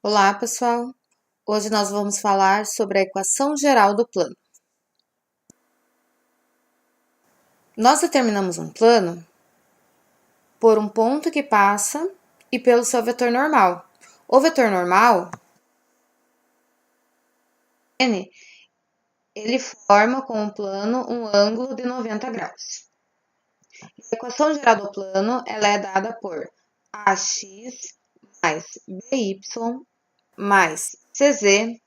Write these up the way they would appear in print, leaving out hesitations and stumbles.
Olá, pessoal! Hoje nós vamos falar sobre a equação geral do plano. Nós determinamos um plano por um ponto que passa e pelo seu vetor normal. O vetor normal, n, ele forma com o plano um ângulo de 90 graus. A equação geral do plano ela é dada por ax mais by mais cz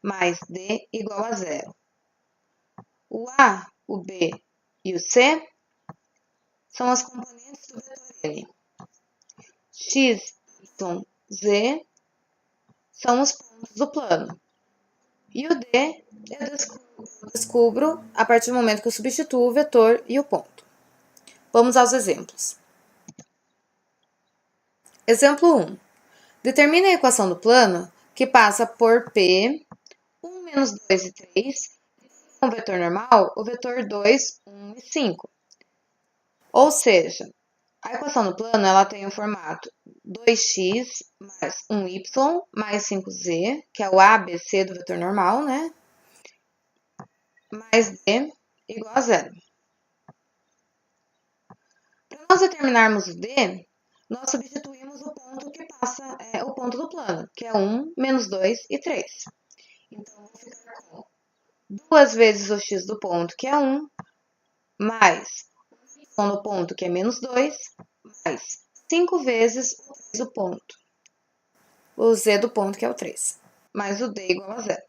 mais d igual a zero. O A, o B e o C são as componentes do vetor N. X, Y, Z são os pontos do plano. E o D eu descubro a partir do momento que eu substituo o vetor e o ponto. Vamos aos exemplos. Exemplo 1. Determine a equação do plano que passa por P, 1, menos 2 e 3, com o vetor normal, o vetor 2, 1 e 5. Ou seja, a equação do plano ela tem o formato 2x mais 1y mais 5z, que é o ABC do vetor normal, né? Mais d igual a zero. Para nós determinarmos o d, nós substituímos o ponto que passa, o ponto do plano, que é 1, menos 2 e 3. Então, vou ficar com 2 vezes o x do ponto, que é 1, mais o y do ponto, que é menos 2, mais 5 vezes o 3 do ponto. O z do ponto, que é o 3, mais o d igual a zero.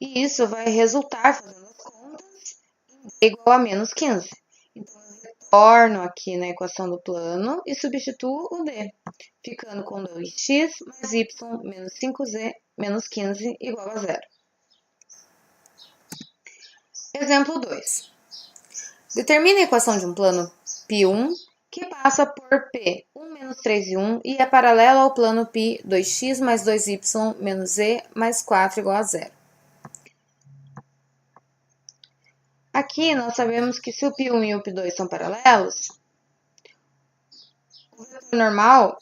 E isso vai resultar, fazendo as contas, em d igual a menos 15. Então, eu retorno aqui na equação do plano e substituo o d, ficando com 2x mais y menos 5z menos 15 igual a zero. Exemplo 2. Determine a equação de um plano π1 que passa por P 1 menos 3 e 1 e é paralelo ao plano π 2x mais 2y menos z mais 4 igual a zero. Aqui nós sabemos que se o π1 e o π2 são paralelos, o vetor normal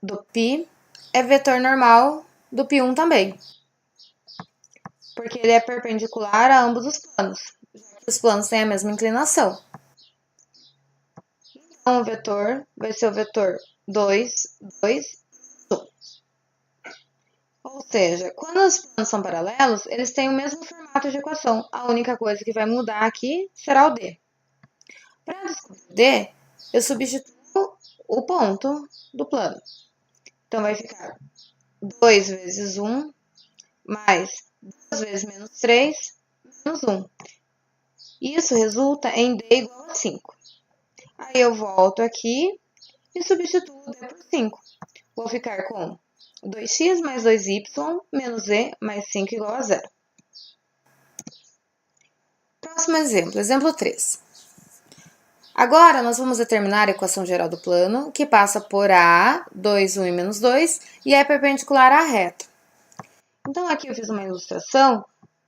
do π é vetor normal do π1 também, porque ele é perpendicular a ambos os planos, já que os planos têm a mesma inclinação. Então, o vetor vai ser o vetor 2, 2, 1. Ou seja, quando os planos são paralelos, eles têm o mesmo formato de equação. A única coisa que vai mudar aqui será o d. Para descobrir o d, eu substituo o ponto do plano. Então, vai ficar 2 vezes 1 mais 2 vezes menos 3 menos 1. Isso resulta em d igual a 5. Aí eu volto aqui e substituo o d por 5. Vou ficar com 2x mais 2y menos z mais 5 igual a zero. Próximo exemplo, exemplo 3. Agora, nós vamos determinar a equação geral do plano, que passa por A, 2, 1 e menos 2, e é perpendicular à reta. Então, aqui eu fiz uma ilustração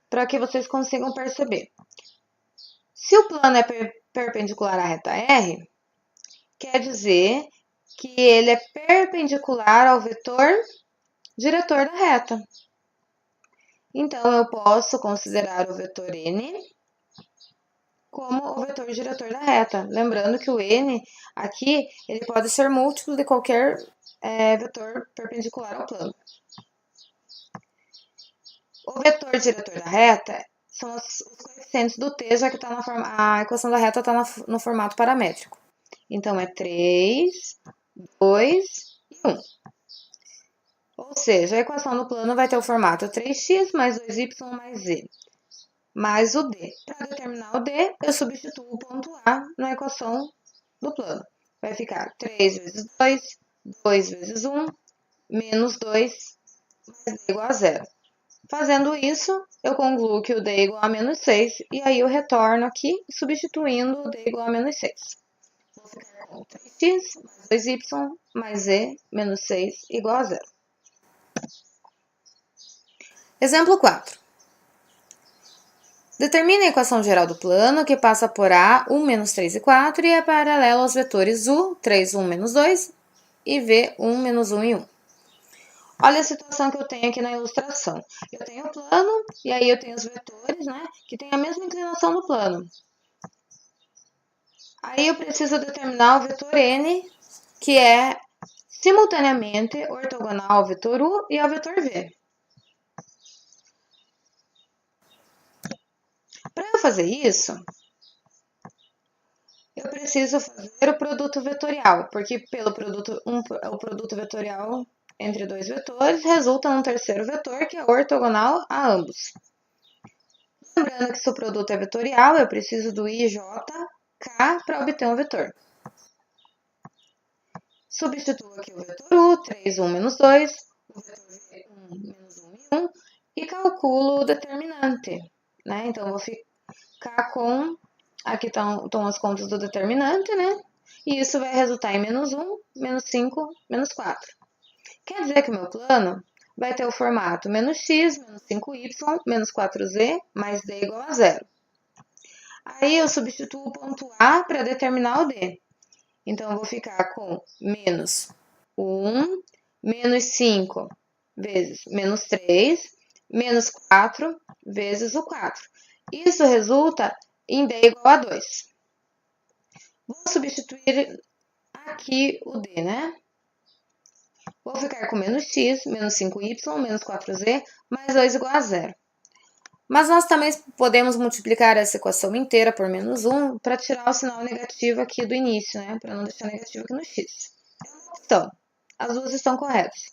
para que vocês consigam perceber. Se o plano é perpendicular à reta R, quer dizer que ele é perpendicular ao vetor diretor da reta. Então, eu posso considerar o vetor N como o vetor diretor da reta. Lembrando que o N aqui ele pode ser múltiplo de qualquer vetor perpendicular ao plano. O vetor diretor da reta são os coeficientes do t, já que a equação da reta está no formato paramétrico. Então, é 3, 2 e 1. Ou seja, a equação do plano vai ter o formato 3x mais 2y mais z, mais o d. Para determinar o d, eu substituo o ponto A na equação do plano. Vai ficar 3 vezes 2, 2 vezes 1, menos 2, mais d igual a zero. Fazendo isso, eu concluo que o d é igual a menos 6, e aí eu retorno aqui, substituindo o d igual a menos 6. Vou ficar com 3x mais 2y mais z menos 6 igual a zero. Exemplo 4. Determine a equação geral do plano, que passa por A, 1, menos 3 e 4, e é paralelo aos vetores U, 3, 1, menos 2, e V, 1, menos 1 e 1. Olha a situação que eu tenho aqui na ilustração. Eu tenho o plano, e aí eu tenho os vetores, né, que tem a mesma inclinação no plano. Aí eu preciso determinar o vetor n, que é simultaneamente ortogonal ao vetor u e ao vetor v. Para eu fazer isso, eu preciso fazer o produto vetorial, porque o produto vetorial entre dois vetores resulta num terceiro vetor que é ortogonal a ambos. Lembrando que se o produto é vetorial, eu preciso do i, j, k para obter um vetor. Substituo aqui o vetor u, 3, 1, menos 2, o vetor v, 1, menos 1 e 1, e calculo o determinante. Né? Então, eu vou ficar com... Aqui estão as contas do determinante, né? E isso vai resultar em menos 1, menos 5, menos 4. Quer dizer que o meu plano vai ter o formato menos x, menos 5y, menos 4z, mais d igual a 0. Aí eu substituo o ponto A para determinar o d. Então, eu vou ficar com menos 1, menos 5 vezes menos 3, menos 4 vezes o 4. Isso resulta em d igual a 2. Vou substituir aqui o d, né? Vou ficar com menos x, menos 5y, menos 4z, mais 2 igual a 0. Mas nós também podemos multiplicar essa equação inteira por menos 1 para tirar o sinal negativo aqui do início, né? Para não deixar negativo aqui no x. Então, as duas estão corretas.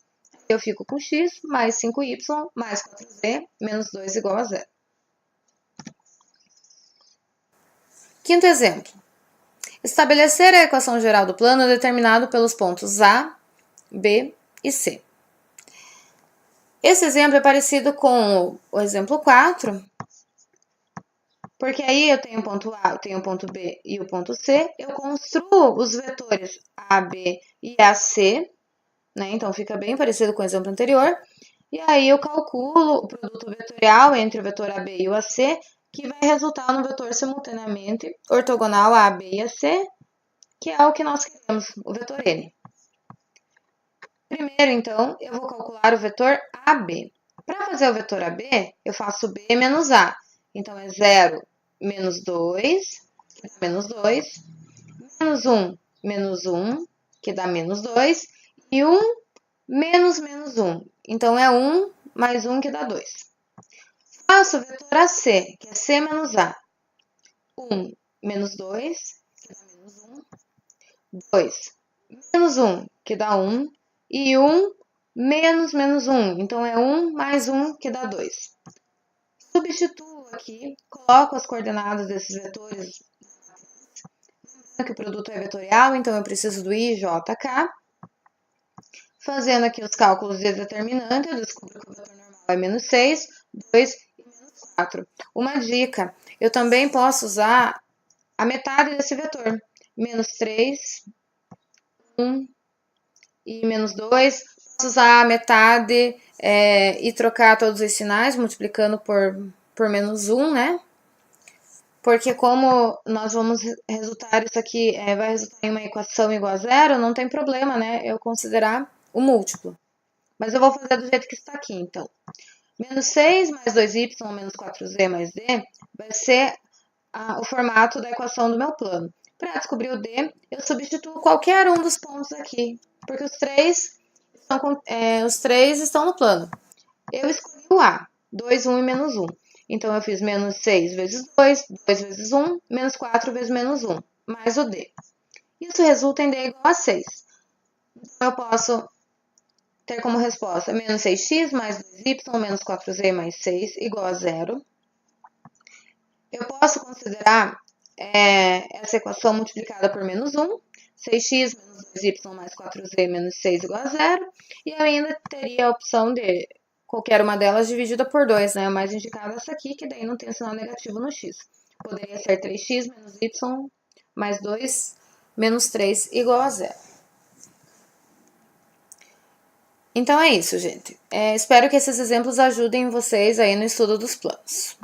Eu fico com x mais 5y mais 4z menos 2 igual a 0. Quinto exemplo. Estabelecer a equação geral do plano determinado pelos pontos A, B e C. Esse exemplo é parecido com o exemplo 4, porque aí eu tenho o ponto A, eu tenho o ponto B e o ponto C, eu construo os vetores A, B e AC, né? Então fica bem parecido com o exemplo anterior, e aí eu calculo o produto vetorial entre o vetor AB e o AC, que vai resultar no vetor simultaneamente ortogonal a AB e AC, que é o que nós queremos, o vetor N. Primeiro, então, eu vou calcular o vetor AB. Para fazer o vetor AB, eu faço B menos A. Então, é 0 menos 2, que dá menos 2, menos 1, menos 1, que dá menos 2, e 1 menos menos 1. Então, é 1 mais 1, que dá 2. Faço o vetor AC, que é C menos A. 1 menos 2, que dá menos 1. 2 menos 1, que dá 1. E 1 menos menos 1. Então, é 1 mais 1, que dá 2. Substituo aqui, coloco as coordenadas desses vetores. Lembrando que o produto é vetorial, então eu preciso do i, j, k. Fazendo aqui os cálculos de determinante, eu descubro que o vetor normal é menos 6, 2 e menos 4. Uma dica, eu também posso usar a metade desse vetor. Menos 3, 1 e menos 2. Posso usar a metade e trocar todos os sinais, multiplicando por menos 1, né? Porque como nós vamos resultar isso aqui, vai resultar em uma equação igual a 0, não tem problema, né? Eu considerar o múltiplo. Mas eu vou fazer do jeito que está aqui, então. Menos 6 mais 2y menos 4z mais d vai ser o formato da equação do meu plano. Para descobrir o d, eu substituo qualquer um dos pontos aqui, porque os três estão no plano. Eu escolhi o A, 2, 1 e menos 1. Então, eu fiz menos 6 vezes 2, 2 vezes 1, menos 4 vezes menos 1, mais o D. Isso resulta em D igual a 6. Então, eu posso ter como resposta menos 6x mais 2y menos 4z mais 6 igual a 0. Eu posso considerar essa equação multiplicada por menos 1, 6x menos 2y mais 4z menos 6 igual a 0, e eu ainda teria a opção de qualquer uma delas dividida por 2, né? A mais indicada é essa aqui, que daí não tem sinal negativo no x. Poderia ser 3x menos y mais 2 menos 3 igual a 0. Então é isso, gente. Espero que esses exemplos ajudem vocês aí no estudo dos planos.